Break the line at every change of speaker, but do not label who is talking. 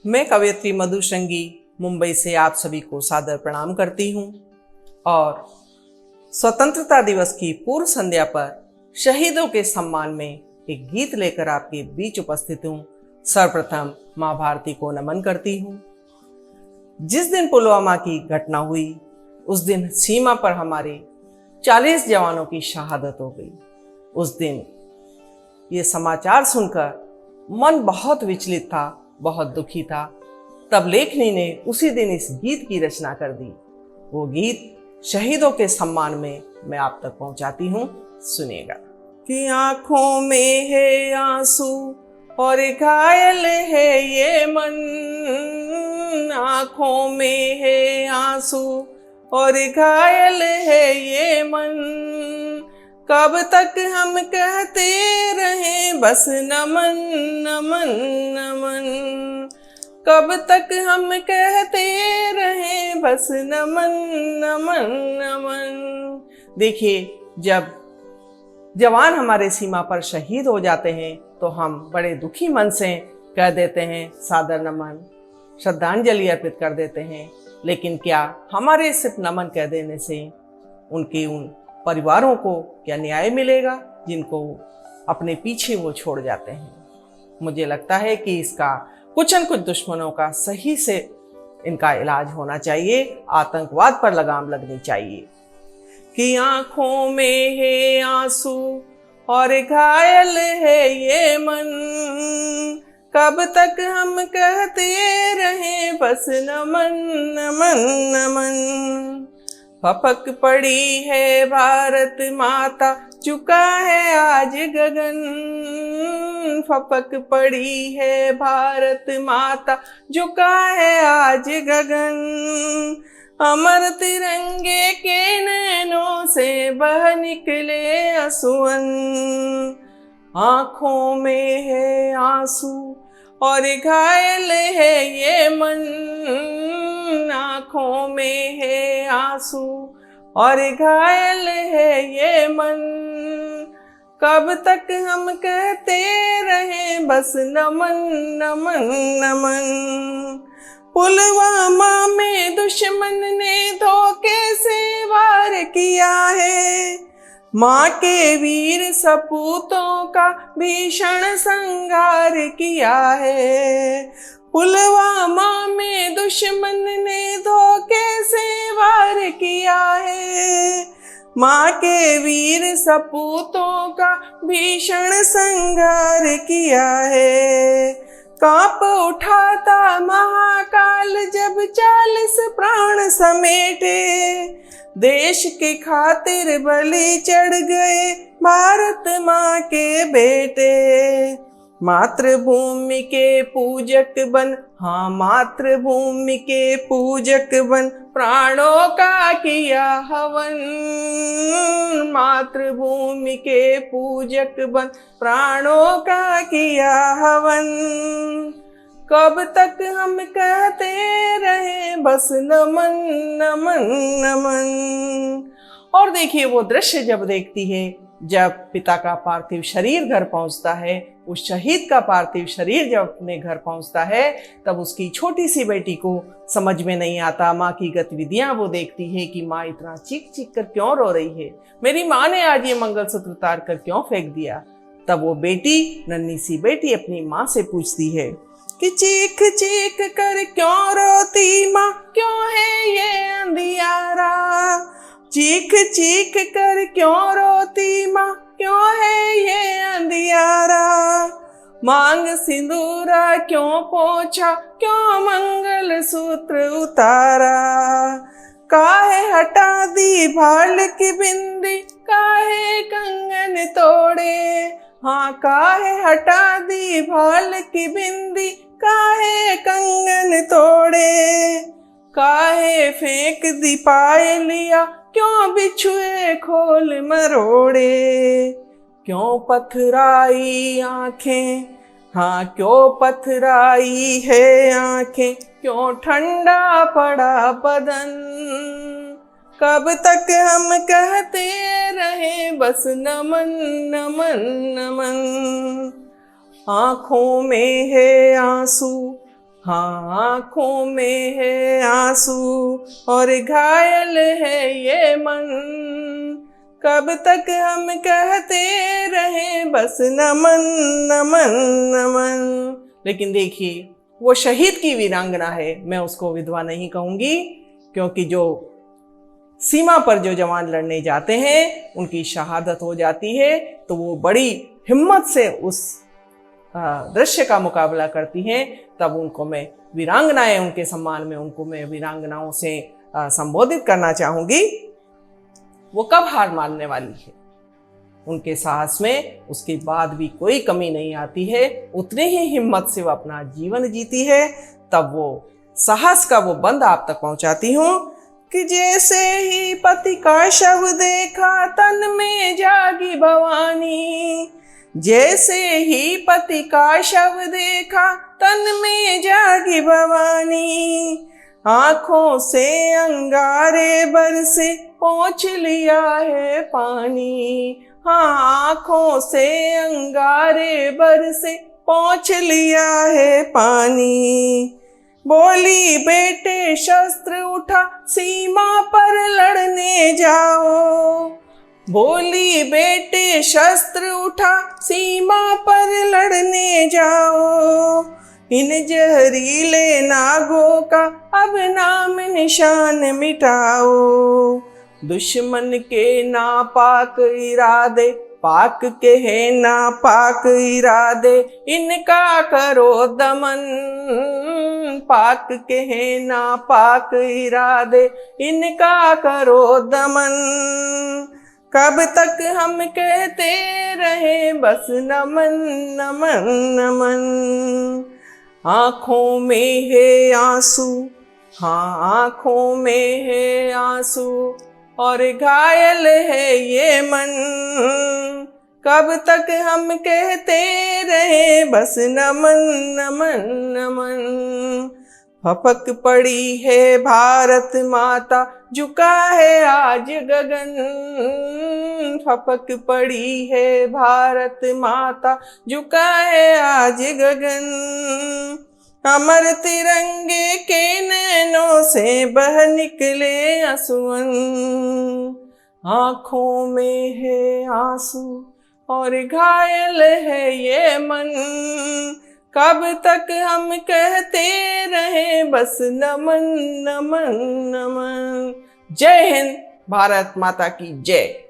मैं कवयित्री मधुश्रृंगी मुंबई से आप सभी को सादर प्रणाम करती हूँ और स्वतंत्रता दिवस की पूर्व संध्या पर शहीदों के सम्मान में एक गीत लेकर आपके बीच उपस्थित हूँ। सर्वप्रथम माँ भारती को नमन करती हूँ। जिस दिन पुलवामा की घटना हुई उस दिन सीमा पर हमारे 40 जवानों की शहादत हो गई। उस दिन ये समाचार सुनकर मन बहुत विचलित था, बहुत दुखी था। तब लेखनी ने उसी दिन इस गीत की रचना कर दी। वो गीत शहीदों के सम्मान में मैं आप तक पहुंचाती हूँ, सुनिएगा। कि आंखों में है आंसू और घायल है ये मन, आंखों में है आंसू और घायल है ये मन, कब तक हम कहते रहें बस नमन नमन नमन, कब तक हम कहते रहें बस नमन नमन नमन। देखिए, जब जवान हमारे सीमा पर शहीद हो जाते हैं तो हम बड़े दुखी मन से कह देते हैं सादर नमन, श्रद्धांजलि अर्पित कर देते हैं। लेकिन क्या हमारे सिर्फ नमन कह देने से उनके उन परिवारों को क्या न्याय मिलेगा जिनको अपने पीछे वो छोड़ जाते हैं? मुझे लगता है कि इसका कुछ न कुछ दुश्मनों का सही से इनका इलाज होना चाहिए, आतंकवाद पर लगाम लगनी चाहिए। कि आंखों में है आंसू और घायल है ये मन, कब तक हम कहते रहें बस नमन नमन नमन। फपक पड़ी है भारत माता, झुका है आज गगन, फपक पड़ी है भारत माता, झुका है आज गगन, अमर तिरंगे के नैनों से बह निकले आंसुअन, आंखों में है आंसू और घायल है ये मन, आंखों में है आंसू और घायल है ये मन, कब तक हम कहते रहें बस नमन नमन नमन। पुलवामा में दुश्मन ने धोखे से वार किया है, माँ के वीर सपूतों का भीषण संहार किया है। पुलवामा में दुश्मन ने धोखे से वार किया है, माँ के वीर सपूतों का भीषण संहार किया है। कांप उठा था महाकाल जब 40 प्राण समेटे, देश के खातिर बलि चढ़ गए भारत माँ के बेटे। मातृभूमि के पूजक बन, हाँ मातृभूमि के पूजक बन, प्राणों का किया हवन, मातृभूमि के पूजक बन, प्राणों का किया हवन, कब तक हम कहते रहें बस नमन नमन नमन। और देखिए वो दृश्य जब देखती है, जब पिता का पार्थिव शरीर घर पहुंचता है, उस शहीद का पार्थिव शरीर जब अपने घर पहुंचता है, तब उसकी छोटी सी बेटी को समझ में नहीं आता। माँ की गतिविधियां वो देखती है कि माँ इतना चीख चीख कर क्यों रो रही है, मेरी माँ ने आज ये मंगलसूत्र उतार कर क्यों फेंक दिया। तब वो बेटी, नन्ही सी बेटी, अपनी माँ से पूछती है कि चीख चीख कर क्यों रोती माँ, क्यों है ये अंधियारा, चीख चीख कर क्यों रोती माँ, क्यों है ये अंधियारा, मांग सिंदूरा क्यों पोछा, क्यों मंगल सूत्र उतारा, काहे हटा दी भाल की बिंदी, काहे कंगन तोड़े, हाँ काहे हटा दी भाल की बिंदी, काहे कंगन तोड़े, काहे फेंक दी पायलिया, क्यों बिछुए खोल मरोड़े, क्यों पथराई आंखें, हाँ क्यों पथराई है आंखें, क्यों ठंडा पड़ा बदन, कब तक हम कहते रहे बस नमन नमन नमन। आँखों में है आंसू हाँ आँखों में है आंसू और घायल है ये मन, कब तक हम कहते रहे बस नमन नमन नमन। लेकिन देखिए वो शहीद की वीरांगना है, मैं उसको विधवा नहीं कहूंगी, क्योंकि जो सीमा पर जो जवान लड़ने जाते हैं उनकी शहादत हो जाती है तो वो बड़ी हिम्मत से उस दृश्य का मुकाबला करती हैं, तब उनको मैं वीरांगनाएं, उनके सम्मान में उनको मैं वीरांगनाओं से संबोधित करना चाहूंगी। वो कब हार मानने वाली है, उनके साहस में उसके बाद भी कोई कमी नहीं आती है, उतनी ही हिम्मत से वो अपना जीवन जीती है। तब वो साहस का वो बंद आप तक पहुंचाती हूँ कि जैसे ही पति का शव देखा तन में जागी भवानी, जैसे ही पति का शव देखा तन में जागी भवानी, आंखों से अंगारे बरसे पोंछ लिया है पानी, हाँ आंखों से अंगारे बरसे पोंछ लिया है पानी। बोली बेटे शस्त्र उठा सीमा पर लड़ने जाओ, बोली बेटे शस्त्र उठा सीमा पर लड़ने जाओ, इन जहरीले नागों का अब नाम निशान मिटाओ, दुश्मन के नापाक इरादे पाक के है नापाक इरादे, इनका करो दमन, पाक के है नापाक इरादे, इनका करो दमन। कब तक हम कहते रहे बस नमन नमन नमन। आँखों में है आंसू, हाँ आँखों में है आंसू और घायल है ये मन, कब तक हम कहते रहे बस नमन नमन नमन। फपक पड़ी है भारत माता झुका है आज गगन, फपक पड़ी है भारत माता झुका है आज गगन, अमर तिरंगे के नैनों से बह निकले आंसुअन, आँखों में है आंसू और घायल है ये मन, कब तक हम कहते रहे बस नमन नमन नमन। जय हिंद, भारत माता की जय।